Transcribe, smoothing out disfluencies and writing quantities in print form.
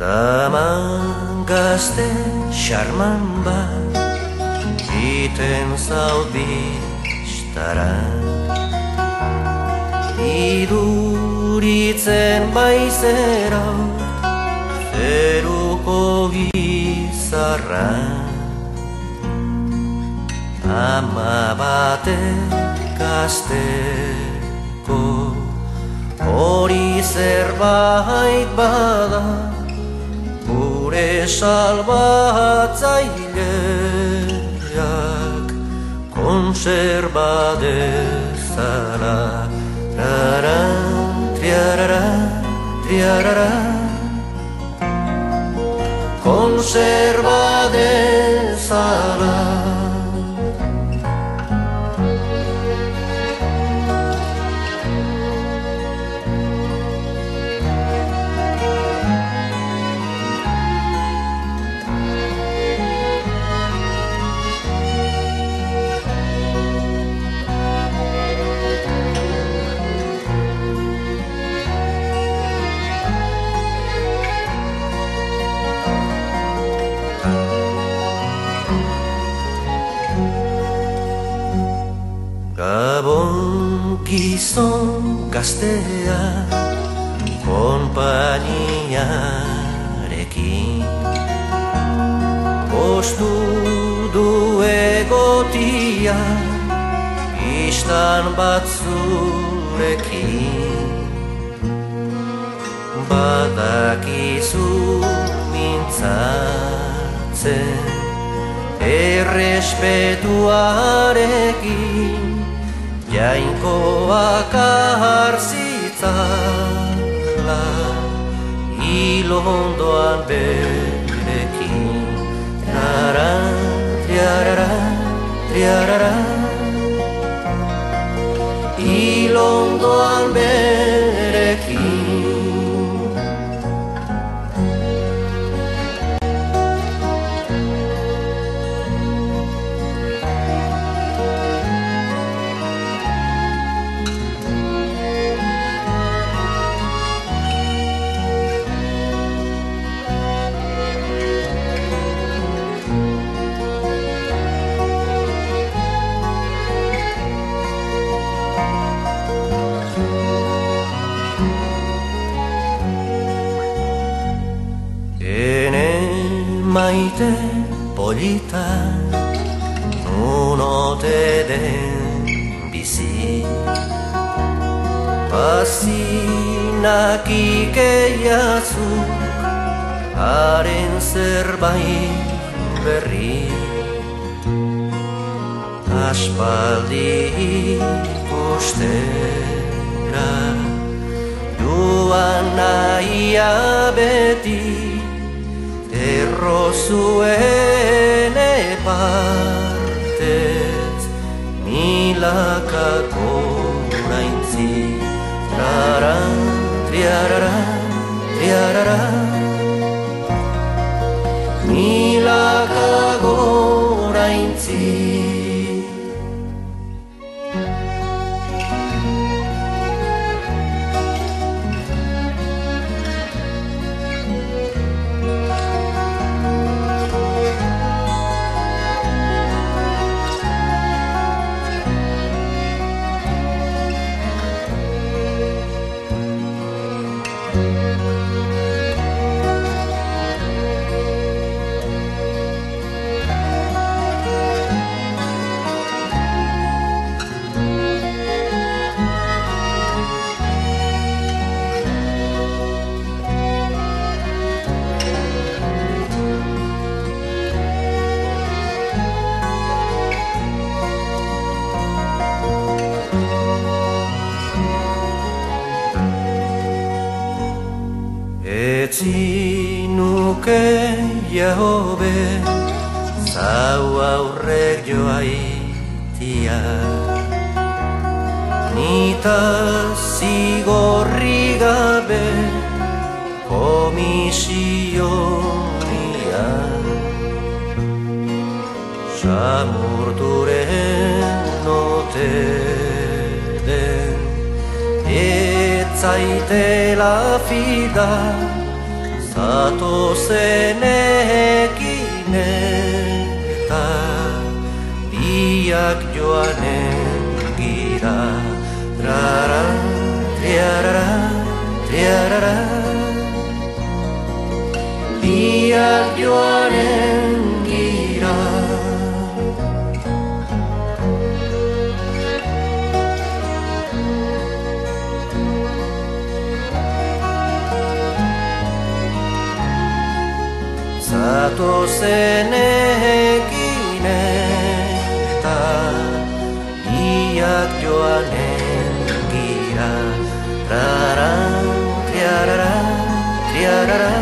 Daman gazte xarman bat iten zaudistara iduritzen baizera zeruko gizarra ama batek gazteko hori zerbait bada gure salbatzaileak konserba dezala rara, triarara, triarara konserba dezala Gabon gizon gaztea konpainiarekin postu du egotia istan batzurekin badakizu mintzatzen errespetuarekin jainkoak harzitzala ilondoan berekin rara, triarara, triarara ilondoan berekin maite polita nun ote den bizi pasinak ikeiazu haren zerbait berri aspaldi ikustera joan nahia beti errozuen epartez milakako naintzi rara, triarara, triarara milakako naintzi Etzinuke jahobe zau aurrek joaitia nita zigorri gabe komisionia samurturen ote den etzaitela fida Zatozenekin eta biak joanen gira. Trara, triarara, triarara, biak joanen gira. Zatozenekin eta biak joanen gira. Trara, triarara, triarara,